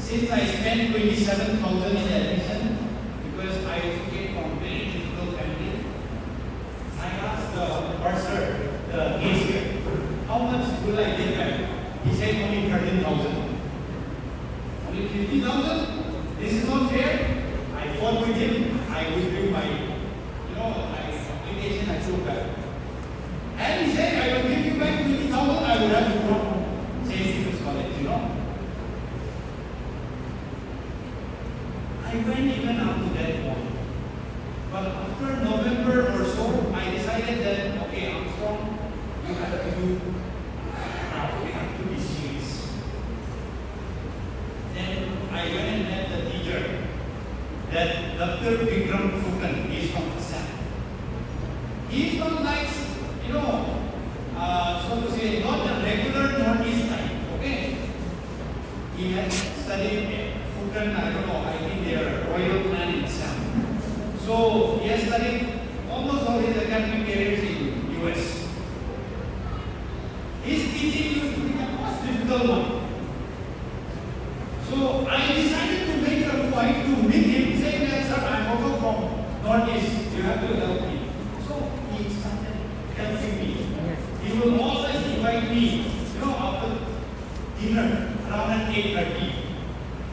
since I spent 27,000 in admission, because I came from very difficult family, I asked the bursar, the cashier, how much will I get back? He said only 13,000. Only 50,000? This is not fair. I fought with him. I withdrew my, application. I took back. And he said, I will give you back 20,000. I would have to drop St. Stephen's College, I went even up to that point. But after November or so, I decided that, okay, Armstrong, you have to be serious. Then I went and met the teacher, that Lkrd is from Assam. He is not like, so to say, not a regular Northeast type, okay? He has studied Fukan, I don't know, I think they are royal clan in Assam. So he has studied almost all his academic careers in US. His teaching used to be the most difficult one. So I decided to make a point to meet him, saying that, sir, I'm also from Northeast, you have to help me. So he started helping me. He will always invite me, after dinner, around 8:30.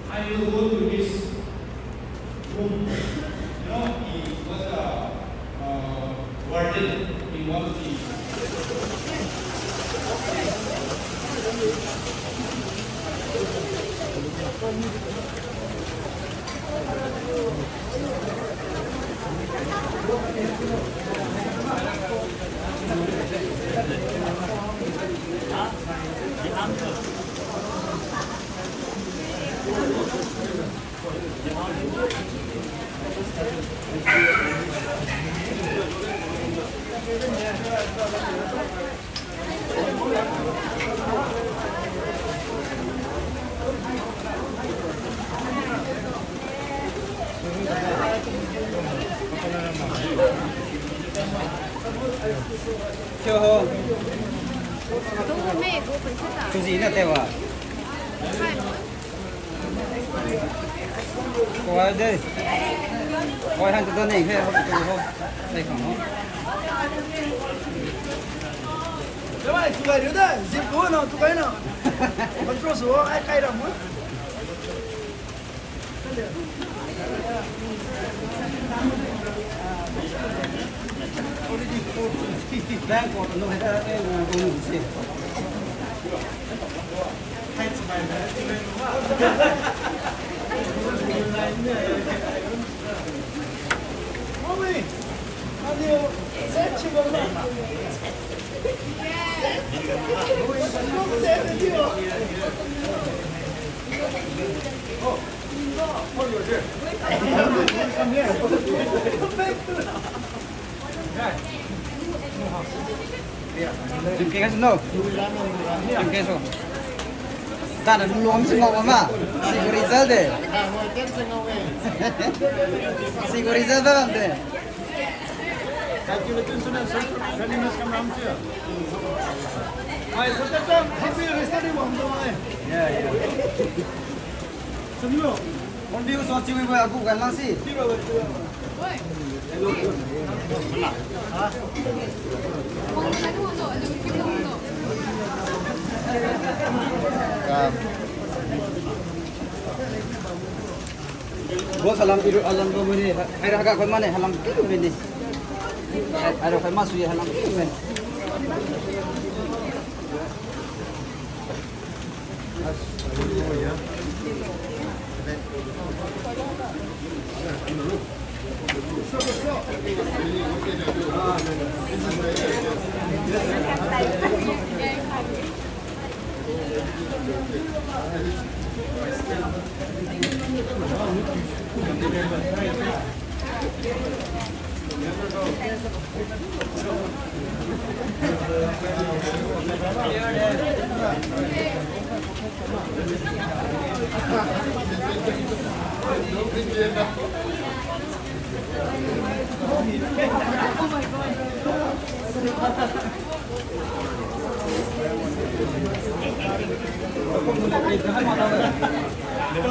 I will go to his room. He was a warden in one of the. Coi hàng cái này hay không không đây không không. Các bạn chụp lại đấy, dịp cuối nào chụp cái nào. Mình cho số ai cay đâu nữa. Đang còn nó hay là cái đồ gì. Hay chụp bài đấy. Mommy, have you said chicken? Đừng kêu cái đâu, đừng kêu số. Ta đã luôn xin ngọc mà, xin result đấy. Xin result đó đấy. Calculation sudah readiness kam naam chưa? Ai sắp tới happy result đi mà không ya ya. Semua. Con đi so chiu với aku kan lang si. Đi vào rồi. Oi. Hả? Bos halam iru alam ko muni ay raga ko mane halam kilu mini ay raga masu ya halam kilu men Rice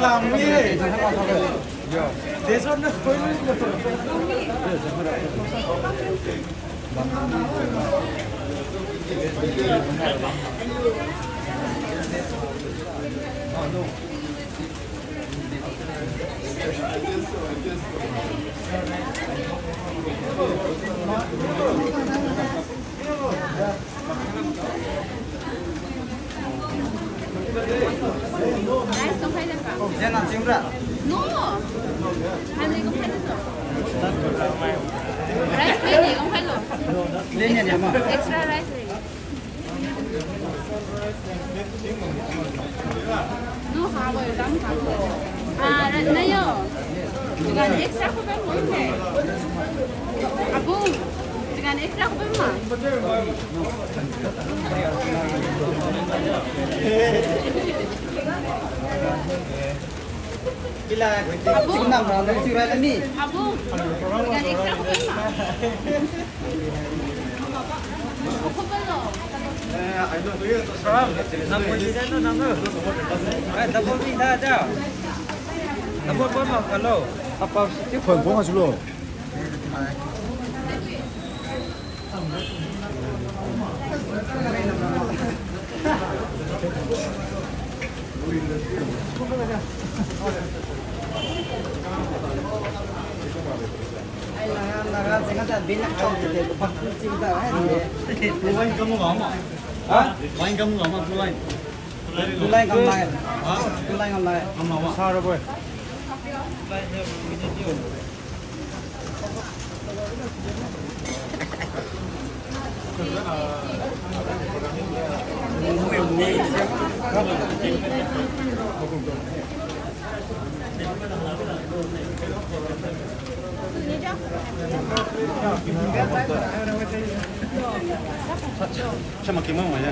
không phải là cả. Dia nak cium tak? No. Hai mươi không phải là rồi. Rice plain gì không phải rồi. Lên nhà nhà mà. Extra rice rồi. No haba rồi lắm hả? À, này yo. Dengan extra không phải muốn thế. Abung. Dengan extra không phải mà. Bila cium nam orang dari cium ni. Abung. Dengan extra không phải mà. Không phải rồi. Nombor dia tu nombor. Nombor ni dah ada. Nombor pun mau kalau. 아빠 스티커 봉화 줄로. Laga sengaja bina kau jadi pakku cium tak ni. Puluhan kamu ngomong. Hah? Lain kamu ngomong puluhan. Tulai kau lain. Tulai kau lain. Ngomong. 사러 보여. Sama kimau aja.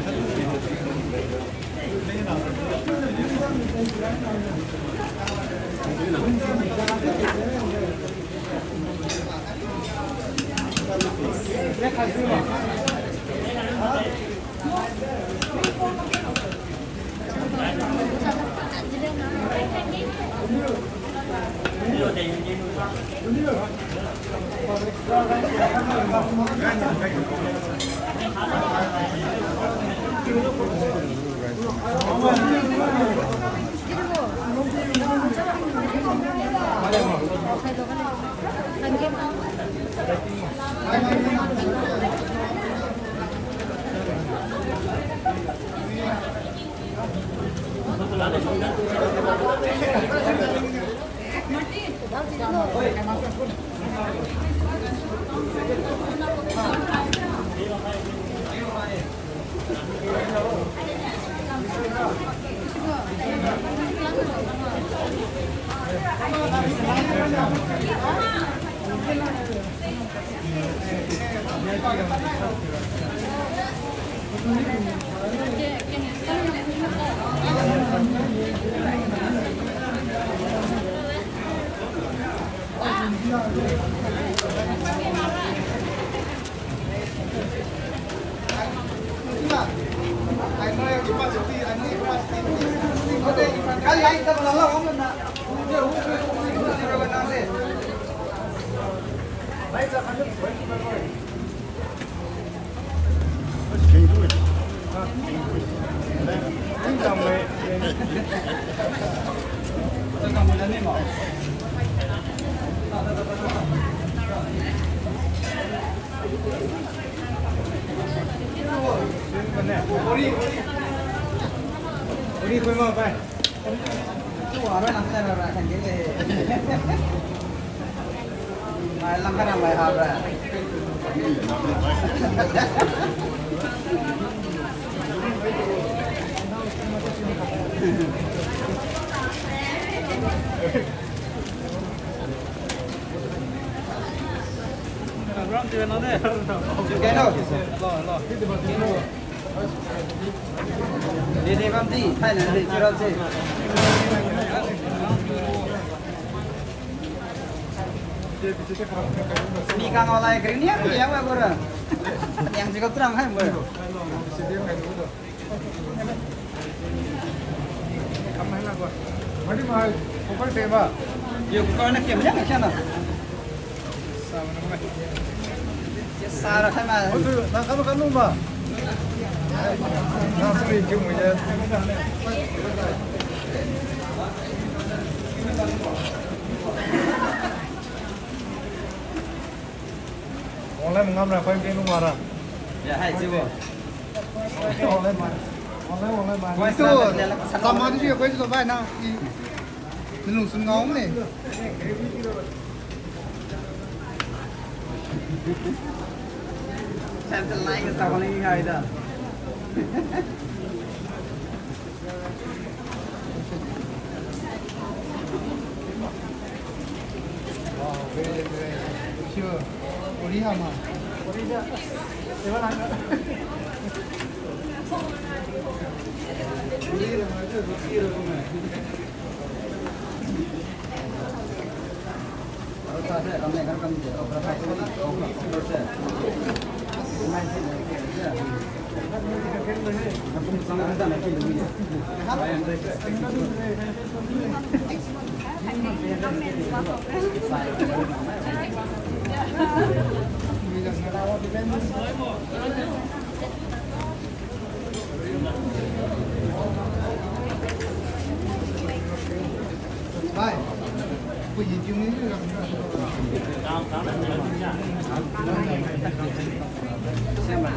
Kali lain kita melolong kamu nak. Dia rujuk nasi. 우리 굶어 빨리. Tu orang nak saya nak kan gini. Mai langkah mai habra. Berang tu mana? Juga no. Dia bam di, hai nak di curau sih. Ni kang oleh green ya, yang apa orang? Yang cukup terang hai ber. Kamera gua. Mari mal, kau teba. Yo kau nak kiam jangan kiam nak. Sama nama. Sara khai mà. Oh tu, nak kanu ma. Nak sini jom aja. Online mengam nak kau yang numara. Ya hai jibo. Online mana? Online mana? Kau itu sama tu juga kau itu sampai na menung sun ngau ni Saya terlalu kesal lagi hai dah. sure ori hama Bye. Bây giờ chưa nghĩ rằng Xem mà.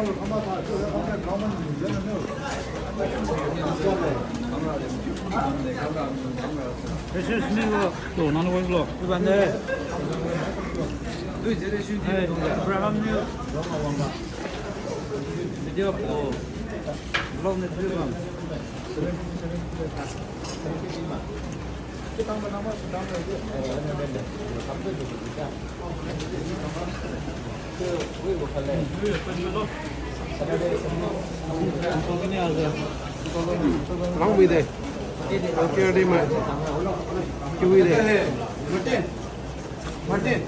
Kalau kamu tak, tu kamu kamu ni jangan tu. 这是那个都拿着过去了，一般的。对，这得去。哎，不然他们就比较不老那地方。Ruangdi deh. Lkrd mah. Kiwi deh. Martin.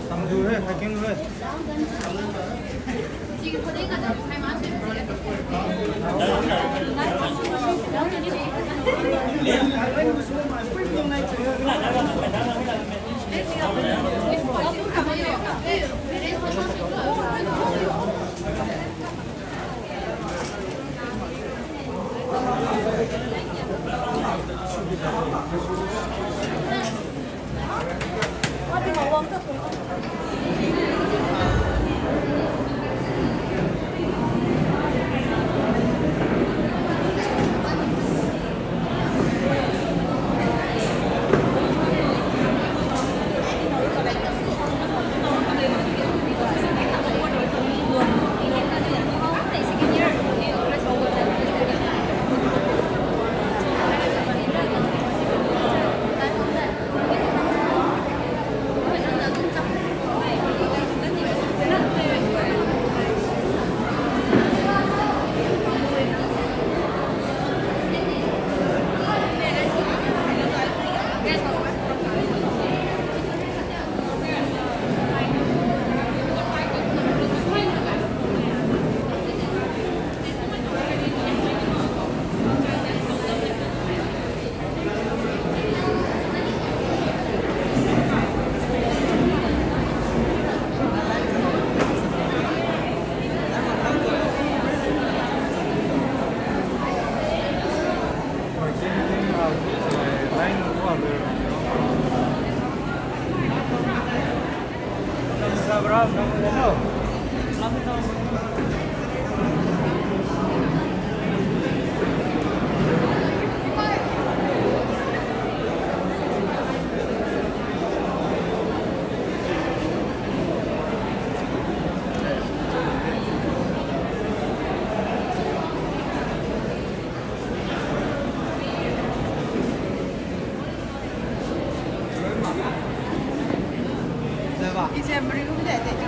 상주 해, 하킹 해. 지금 거기가 잘 마시는 이제 물이 돼, 이제.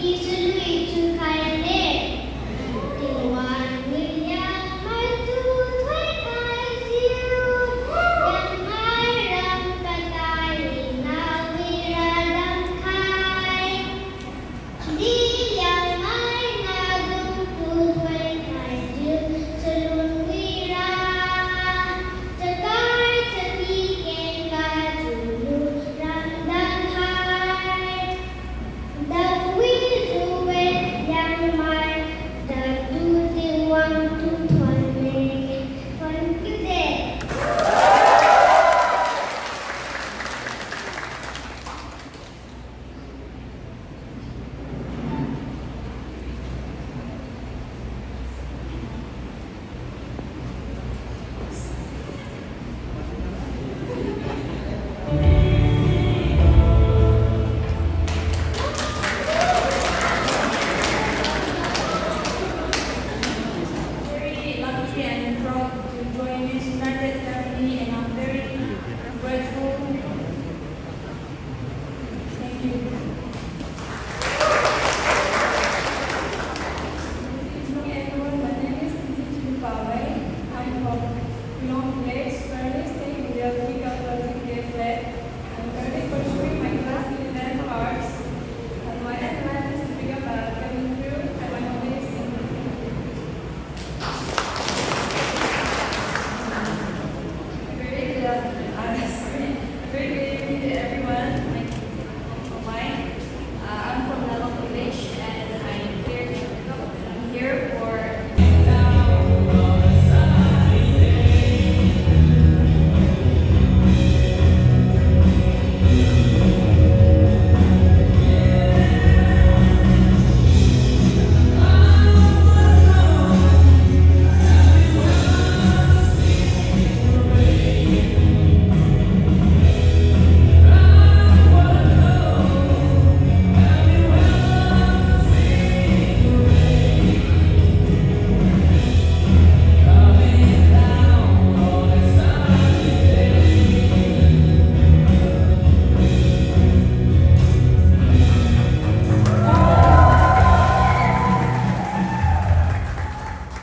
isu khai lên tình hoàn người yang mai tu thuê khai diêu yang mai ram ca tai nào vi ra đăng khai đi